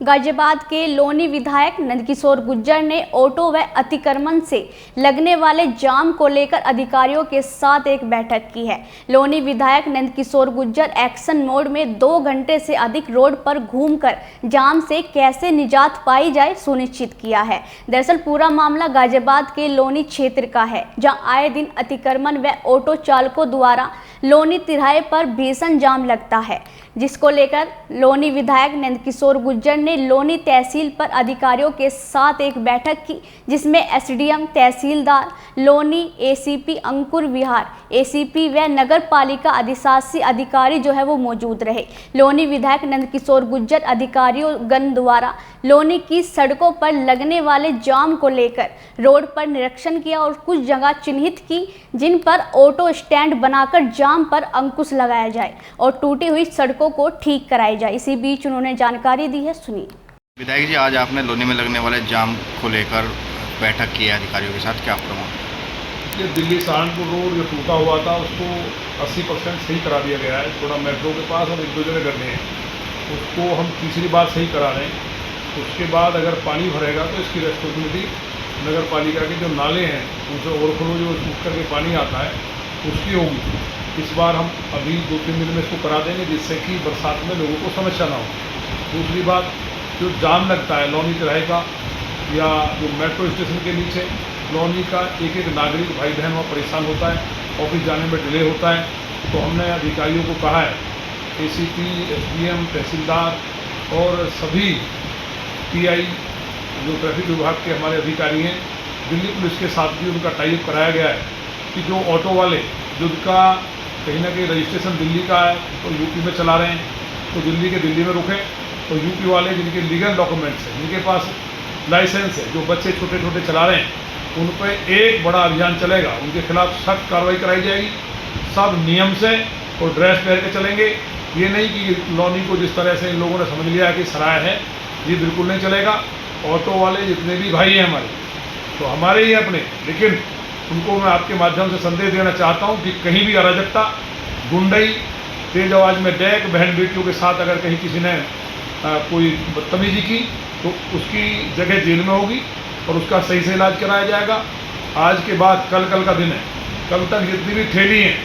गाजियाबाद के लोनी विधायक नंदकिशोर गुर्जर ने ऑटो व अतिक्रमण से लगने वाले जाम को लेकर अधिकारियों के साथ एक बैठक की है। लोनी विधायक नंदकिशोर गुर्जर एक्शन मोड में 2 घंटे से अधिक रोड पर घूमकर जाम से कैसे निजात पाई जाए सुनिश्चित किया है। दरअसल पूरा मामला गाजियाबाद के लोनी क्षेत्र का है, जहां आए दिन अतिक्रमण व ऑटो चालकों द्वारा लोनी तिराहे पर भीषण जाम लगता है, जिसको लेकर लोनी विधायक नंदकिशोर गुर्जर ने लोनी तहसील पर अधिकारियों के साथ एक बैठक की, जिसमें एसडीएम, तहसीलदार लोनी, एसीपी अंकुर विहार, एसीपी व नगर पालिका अधिशासी अधिकारी जो है वो मौजूद रहे। लोनी विधायक नंदकिशोर गुर्जर अधिकारियों गण द्वारा लोनी की सड़कों पर लगने वाले जाम को लेकर रोड पर निरीक्षण किया और कुछ जगह चिन्हित की जिन पर ऑटो स्टैंड बनाकर जाम पर अंकुश लगाया जाए और टूटी हुई सड़कों को ठीक कराई जाए। इसी बीच उन्होंने जानकारी दी है, सुनिए। विधायक जी, आज आपने लोनी में लगने वाले जाम को लेकर बैठक की है अधिकारियों के साथ, क्या प्रमाण? ये दिल्ली सहारनपुर रोड जो टूटा हुआ था उसको 80% सही करा दिया गया है। थोड़ा मेट्रो के पास और 1-2 जगह करने हैं, उसको हम तीसरी बार सही करा रहे हैं। उसके बाद अगर पानी भरेगा तो इसकी रेस्पॉन्सिबिलिटी नगर पालिका के जो नाले हैं उनसे ओवरफ्लो जो सूख करके पानी आता है उसकी होगी। इस बार हम अभी 2-3 दिन में इसको करा देंगे, जिससे कि बरसात में लोगों को समस्या ना हो। दूसरी बात, जो जाम लगता है लोनी तिराहे का या जो मेट्रो स्टेशन के नीचे लोनी का, एक नागरिक भाई बहन वहाँ परेशान होता है, ऑफिस जाने में डिले होता है। तो हमने अधिकारियों को कहा है, एसीपी, एसडीएम, तहसीलदार और सभी पीआई जो ट्रैफिक विभाग के हमारे अधिकारी हैं, दिल्ली पुलिस के साथ भी उनका टाई अप कराया गया है कि जो ऑटो वाले जिनका कहीं ना कहीं रजिस्ट्रेशन दिल्ली का है तो यूपी में चला रहे हैं, तो दिल्ली के दिल्ली में रुकें। तो यूपी वाले जिनके लीगल डॉक्यूमेंट्स हैं, जिनके पास लाइसेंस है, जो बच्चे छोटे छोटे चला रहे हैं, उन पर एक बड़ा अभियान चलेगा। उनके खिलाफ सख्त कार्रवाई कराई जाएगी, सब नियम से और ड्रेस पहन के चलेंगे। ये नहीं कि लोनी को जिस तरह से इन लोगों ने समझ लिया कि सराय है, ये बिल्कुल नहीं चलेगा। ऑटो वाले जितने भी भाई हैं हमारे, तो हमारे ही अपने, लेकिन उनको मैं आपके माध्यम से संदेश देना चाहता हूँ कि कहीं भी अराजकता, गुंडई, तेज आवाज़ में डेक, बहन बेटियों के साथ अगर कहीं किसी ने कोई बदतमीजी की तो उसकी जगह जेल में होगी और उसका सही से इलाज कराया जाएगा। आज के बाद कल का दिन है, कल तक जितनी भी ठेली हैं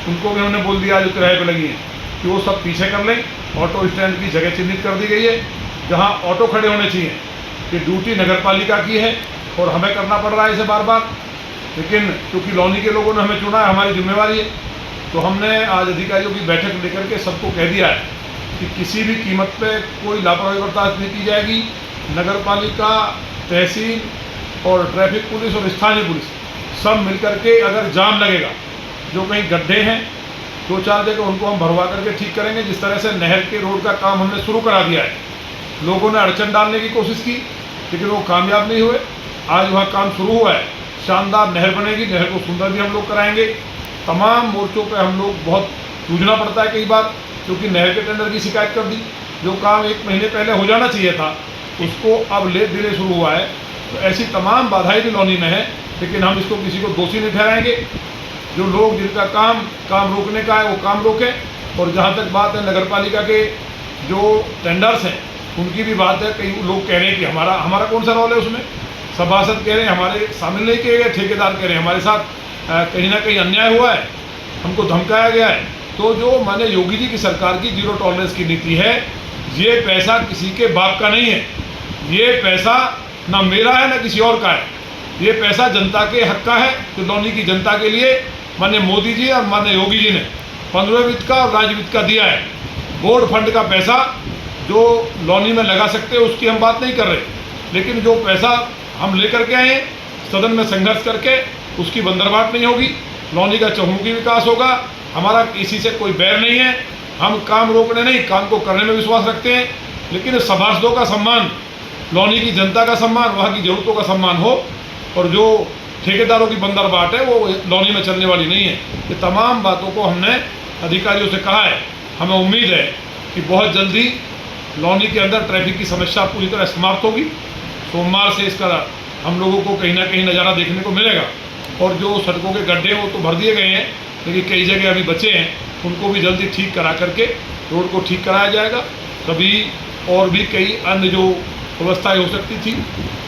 उनको भी हमने बोल दिया जो किराए पर लगी हैं कि वो सब पीछे कर लें। ऑटो स्टैंड की जगह चिन्हित कर दी गई है जहाँ ऑटो खड़े होने चाहिए। ये ड्यूटी नगर पालिका की है और हमें करना पड़ रहा है इसे बार बार, लेकिन क्योंकि लोनी के लोगों ने हमें चुना है, हमारी जिम्मेवारी है। तो हमने आज अधिकारियों की बैठक लेकर के सबको कह दिया है कि किसी भी कीमत पे कोई लापरवाही बर्दाश्त नहीं की जाएगी। नगर पालिका, तहसील और ट्रैफिक पुलिस और स्थानीय पुलिस सब मिलकर के अगर जाम लगेगा, जो कहीं गड्ढे हैं 2-4 जगह, उनको हम भरवा करके ठीक करेंगे। जिस तरह से नहर के रोड का काम हमने शुरू करा दिया है, लोगों ने अड़चन डालने की कोशिश की लेकिन वो कामयाब नहीं हुए। आज वहाँ काम शुरू हुआ है, शानदार नहर बनेगी, नहर को सुंदर भी हम लोग कराएंगे। तमाम मोर्चों पे हम लोग बहुत जूझना पड़ता है कई बार, क्योंकि नहर के टेंडर की शिकायत कर दी। जो काम 1 महीने पहले हो जाना चाहिए था उसको अब लेट डिले शुरू हुआ है। तो ऐसी तमाम बाधाएं भी लोनी में है, लेकिन हम इसको किसी को दोषी नहीं ठहराएंगे। जो लोग जिनका काम रोकने का है वो काम रोकें। और जहाँ तक बात है नगर पालिका के जो टेंडर्स हैं उनकी भी बात है, कई लोग कह रहे हैं कि हमारा कौन सा रोल है उसमें। सभासद कह रहे हैं हमारे शामिल नहीं किए गए, ठेकेदार कह रहे हैं हमारे साथ कहीं ना कहीं अन्याय हुआ है, हमको धमकाया गया है। तो जो माने योगी जी की सरकार की 0 टॉलरेंस की नीति है, ये पैसा किसी के बाप का नहीं है, ये पैसा ना मेरा है ना किसी और का है, ये पैसा जनता के हक का है। तो लोनी की जनता के लिए माननीय मोदी जी और माननीय योगी जी ने 15 वित्त का और राज्य वित्त का दिया है। बोर्ड फंड का पैसा जो लोनी में लगा सकते हैं उसकी हम बात नहीं कर रहे, लेकिन जो पैसा हम लेकर के आए सदन में संघर्ष करके, उसकी बंदरबाट नहीं होगी। लोनी का चहुमुखी विकास होगा। हमारा किसी से कोई बैर नहीं है, हम काम रोकने नहीं, काम को करने में विश्वास रखते हैं। लेकिन सभासदों का सम्मान, लोनी की जनता का सम्मान, वहाँ की जरूरतों का सम्मान हो। और जो ठेकेदारों की बंदरबाट है वो लोनी में चलने वाली नहीं है। ये तमाम बातों को हमने अधिकारियों से कहा है। हमें उम्मीद है कि बहुत जल्दी लोनी के अंदर ट्रैफिक की समस्या पूरी तरह समाप्त होगी। सोमवार से इसका हम लोगों को कहीं ना कहीं नज़ारा देखने को मिलेगा। और जो सड़कों के गड्ढे वो तो भर दिए गए हैं, लेकिन कई जगह अभी बचे हैं, उनको भी जल्दी ठीक करा करके रोड को ठीक कराया जाएगा। सभी और भी कई अन्य जो व्यवस्थाएं हो सकती थी,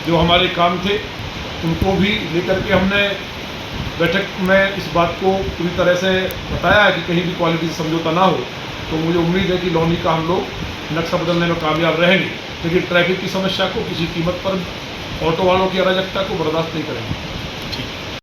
जो हमारे काम थे, उनको भी लेकर के हमने बैठक में इस बात को पूरी तरह से बताया है कि कहीं भी क्वालिटी से समझौता ना हो। तो मुझे उम्मीद है कि लौनी का हम लोग नक्शा बदलने में कामयाब रहेंगे, लेकिन ट्रैफिक की समस्या को किसी कीमत पर ऑटो वालों की अराजकता को बर्दाश्त नहीं करेंगे।